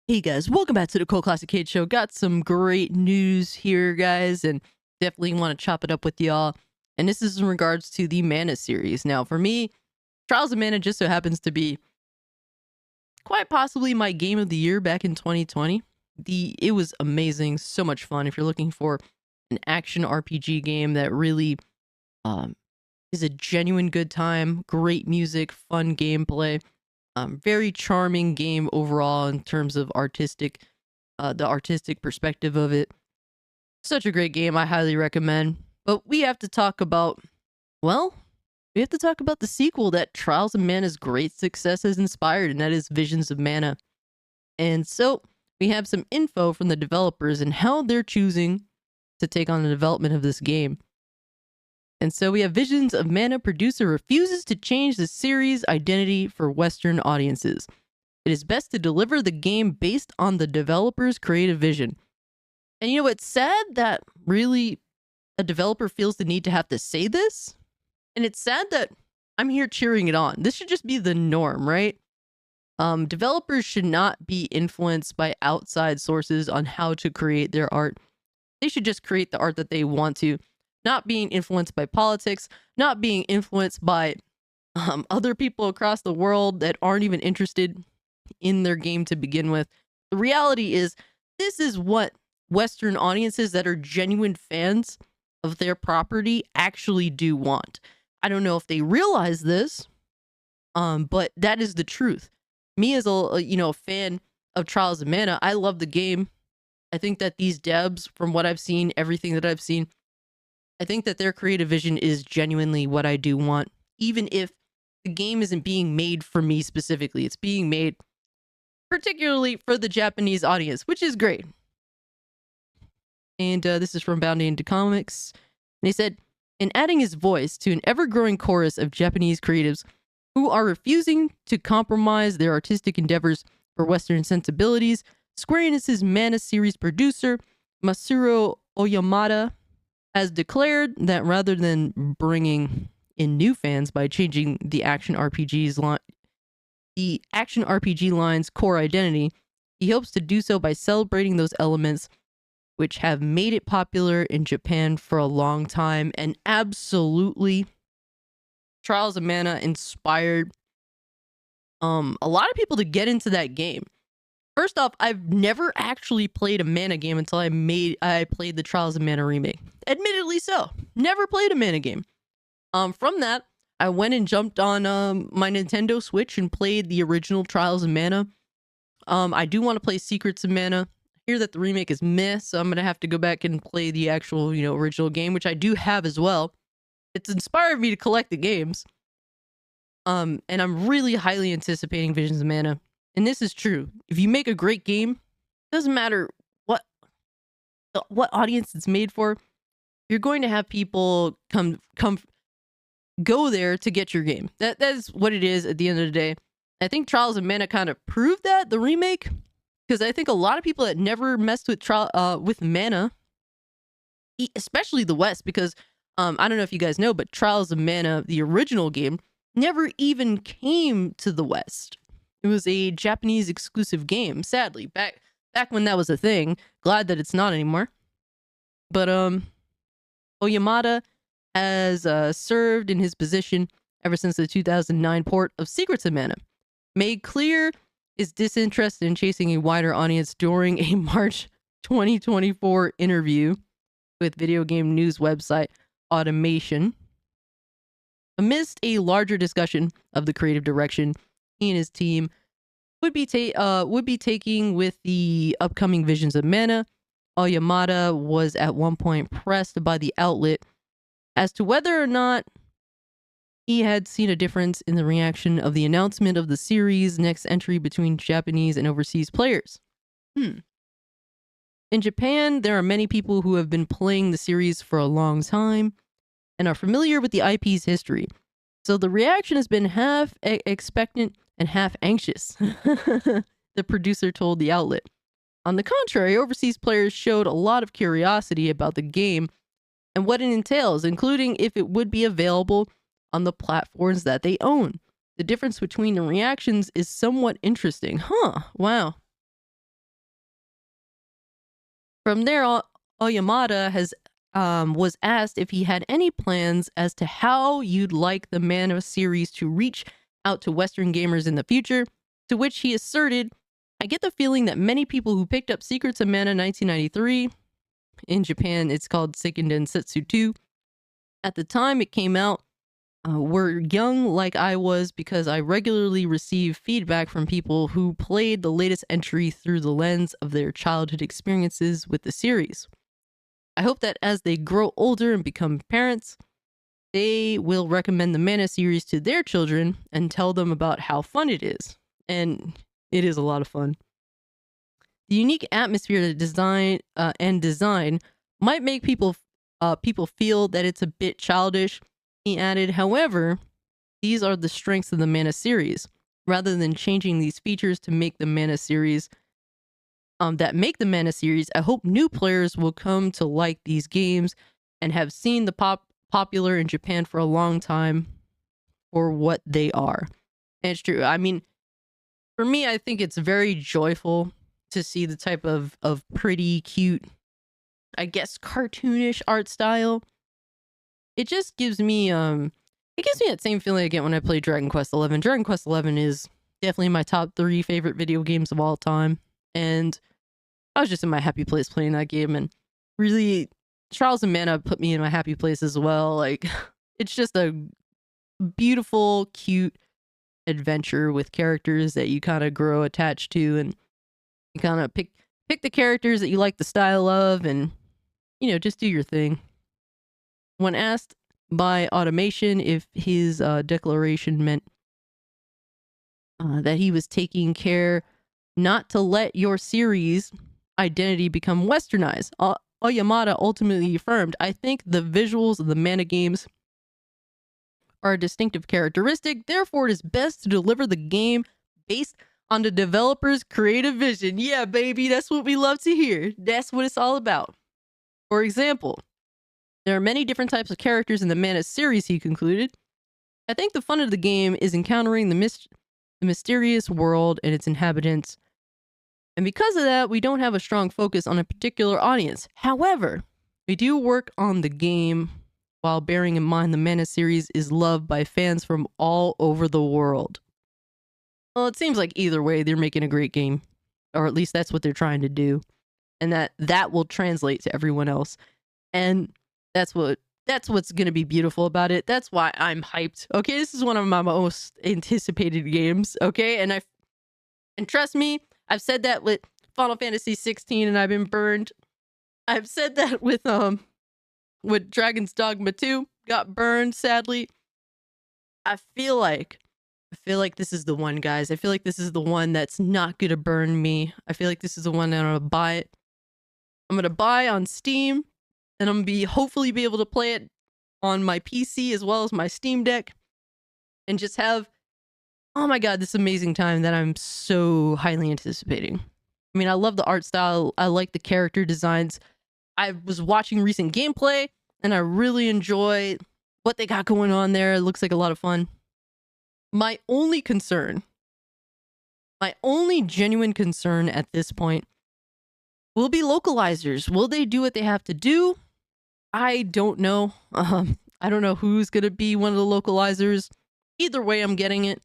Hey guys, welcome back to the Cole Classic Cade Show. Got some great news here, guys, and definitely want to chop it up with y'all. And this is in regards to the Mana series. Now, for me, Trials of Mana just so happens to be quite possibly my game of the year back in 2020. It was amazing, so much fun. If you're looking for an action RPG game that really um, is a genuine good time, great music, fun gameplay, very charming game overall in terms of the artistic perspective of it. Such a great game. I highly recommend. But we have to talk about, well, we have to talk about the sequel that Trials of Mana's great success has inspired, and that is Visions of Mana. And so we have some info from the developers and how they're choosing to take on the development of this game. And so we have Visions of Mana producer refuses to change the series identity for Western audiences. It is best to deliver the game based on the developer's creative vision. And you know, it's sad that really a developer feels the need to have to say this. And it's sad that I'm here cheering it on. This should just be the norm, right? Developers should not be influenced by outside sources on how to create their art. They should just create the art that they want to, not being influenced by politics, not being influenced by other people across the world that aren't even interested in their game to begin with. The reality is, this is what Western audiences that are genuine fans of their property actually do want. I don't know if they realize this, but that is the truth. Me as a fan of Trials of Mana, I love the game. I think that these devs, from what I've seen, everything that I've seen, I think that their creative vision is genuinely what I do want, even if the game isn't being made for me specifically. It's being made particularly for the Japanese audience, which is great. And this is from Bounding into Comics. And they said, in adding his voice to an ever-growing chorus of Japanese creatives who are refusing to compromise their artistic endeavors for Western sensibilities, Square Enix's Mana series producer, Masuro Oyamada, has declared that rather than bringing in new fans by changing the action RPG line's core identity, he hopes to do so by celebrating those elements which have made it popular in Japan for a long time. And absolutely, Trials of Mana inspired a lot of people to get into that game. First off, I've never actually played a Mana game until I played the Trials of Mana remake. Admittedly so. Never played a Mana game. From that, I went and jumped on my Nintendo Switch and played the original Trials of Mana. I do want to play Secrets of Mana. I hear that the remake is meh, so I'm gonna have to go back and play the actual, original game, which I do have as well. It's inspired me to collect the games. And I'm really highly anticipating Visions of Mana. And this is true. If you make a great game, doesn't matter what audience it's made for, you're going to have people go there to get your game. That is what it is at the end of the day. I think Trials of Mana kind of proved that, the remake, because I think a lot of people that never messed with Mana, especially the West, because I don't know if you guys know, but Trials of Mana, the original game, never even came to the West. It was a Japanese exclusive game, sadly, back when that was a thing. Glad that it's not anymore. But Oyamada has served in his position ever since the 2009 port of Secrets of Mana, made clear his disinterest in chasing a wider audience during a March 2024 interview with video game news website Automation. Amidst a larger discussion of the creative direction he and his team would be taking with the upcoming Visions of Mana, Oyamada was at one point pressed by the outlet as to whether or not he had seen a difference in the reaction of the announcement of the series' next entry between Japanese and overseas players. In Japan, there are many people who have been playing the series for a long time and are familiar with the IP's history. So the reaction has been half expectant and half anxious, the producer told the outlet. On the contrary, overseas players showed a lot of curiosity about the game and what it entails, including if it would be available on the platforms that they own. The difference between the reactions is somewhat interesting. Wow. From there, Oyamada has was asked if he had any plans as to how you'd like the Mana series to reach out to Western gamers in the future, to which he asserted, "I get the feeling that many people who picked up Secrets of Mana 1993, in Japan it's called Seiken Densetsu 2, at the time it came out, were young like I was because I regularly receive feedback from people who played the latest entry through the lens of their childhood experiences with the series. I hope that as they grow older and become parents, they will recommend the Mana series to their children and tell them about how fun it is." And it is a lot of fun. "The unique atmosphere that design might make people feel that it's a bit childish," he added. "However, these are the strengths of the Mana series. Rather than changing these features to make the Mana series I hope new players will come to like these games and have seen the popular in Japan for a long time for what they are." And it's true. I mean, for me, I think it's very joyful to see the type of pretty, cute, I guess, cartoonish art style. It just gives me that same feeling I get when I play Dragon Quest XI. Dragon Quest XI is definitely my top 3 favorite video games of all time, and I was just in my happy place playing that game, and really, Trials of Mana put me in my happy place as well. Like, it's just a beautiful, cute adventure with characters that you kind of grow attached to, and you kind of pick the characters that you like the style of, and just do your thing. When asked by Automation if his declaration meant that he was taking care not to let your series identity become westernized, Oyamada ultimately affirmed, "I think the visuals of the Mana games are a distinctive characteristic. Therefore, it is best to deliver the game based on the developer's creative vision." Yeah, baby, that's what we love to hear. That's what it's all about. For example, there are many different types of characters in the Mana series, he concluded. "I think the fun of the game is encountering the mysterious world and its inhabitants. And because of that, we don't have a strong focus on a particular audience. However, we do work on the game while bearing in mind the Mana series is loved by fans from all over the world." Well, it seems like either way, they're making a great game. Or at least that's what they're trying to do. And that will translate to everyone else. And that's what's going to be beautiful about it. That's why I'm hyped. Okay, this is one of my most anticipated games. Okay, and trust me, I've said that with Final Fantasy 16 and I've been burned. I've said that with Dragon's Dogma 2, got burned sadly. I feel like this is the one, guys. I feel like this is the one that's not gonna burn me. I feel like this is the one that I'm gonna buy it. I'm gonna buy on Steam, and I'm gonna hopefully be able to play it on my PC as well as my Steam Deck, and just have, oh my god, this amazing time that I'm so highly anticipating. I mean, I love the art style. I like the character designs. I was watching recent gameplay, and I really enjoy what they got going on there. It looks like a lot of fun. My only genuine concern at this point will be localizers. Will they do what they have to do? I don't know. I don't know who's going to be one of the localizers. Either way, I'm getting it.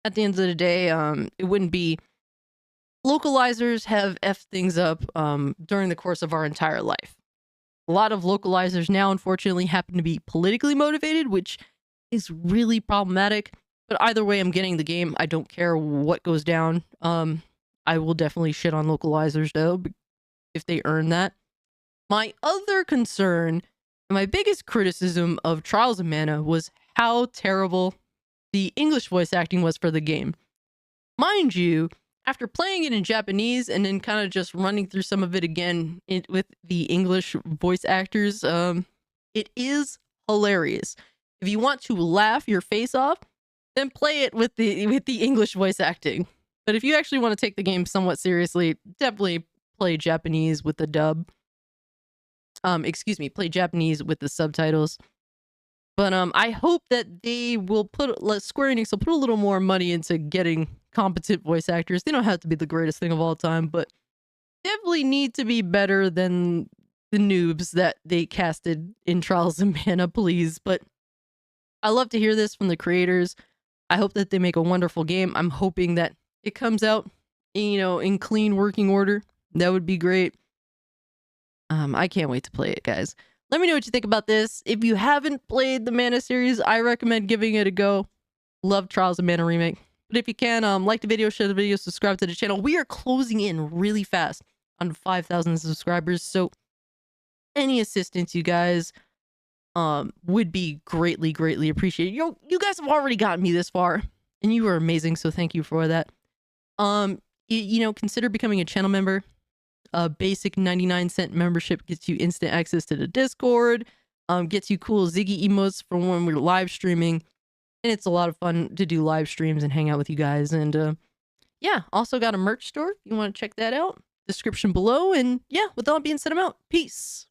At the end of the day, it wouldn't be... Localizers have effed things up during the course of our entire life. A lot of localizers now, unfortunately, happen to be politically motivated, which is really problematic. But either way, I'm getting the game. I don't care what goes down. I will definitely shit on localizers, though, if they earn that. My other concern, and my biggest criticism of Trials of Mana, was how terrible the English voice acting was for the game. Mind you, after playing it in Japanese and then kind of just running through some of it again with the English voice actors, it is hilarious. If you want to laugh your face off, then play it with the English voice acting. But if you actually want to take the game somewhat seriously, definitely play Japanese with the dub. Play Japanese with the subtitles. But I hope that they will Square Enix will put a little more money into getting competent voice actors. They don't have to be the greatest thing of all time, but definitely need to be better than the noobs that they casted in Trials of Mana, please. But I love to hear this from the creators. I hope that they make a wonderful game. I'm hoping that it comes out, in clean working order. That would be great. I can't wait to play it, guys. Let me know what you think about this. If you haven't played the Mana series, I recommend giving it a go. Love Trials of Mana Remake. But if you can, like the video, share the video, subscribe to the channel. We are closing in really fast on 5,000 subscribers, so any assistance you guys would be greatly, greatly appreciated. You guys have already gotten me this far, and you are amazing, so thank you for that. Consider becoming a channel member. A basic 99-cent membership gets you instant access to the Discord, gets you cool Ziggy emotes for when we're live streaming, and it's a lot of fun to do live streams and hang out with you guys. And yeah, also got a merch store if you want to check that out. Description below. And yeah, with all that being said, I'm out. Peace.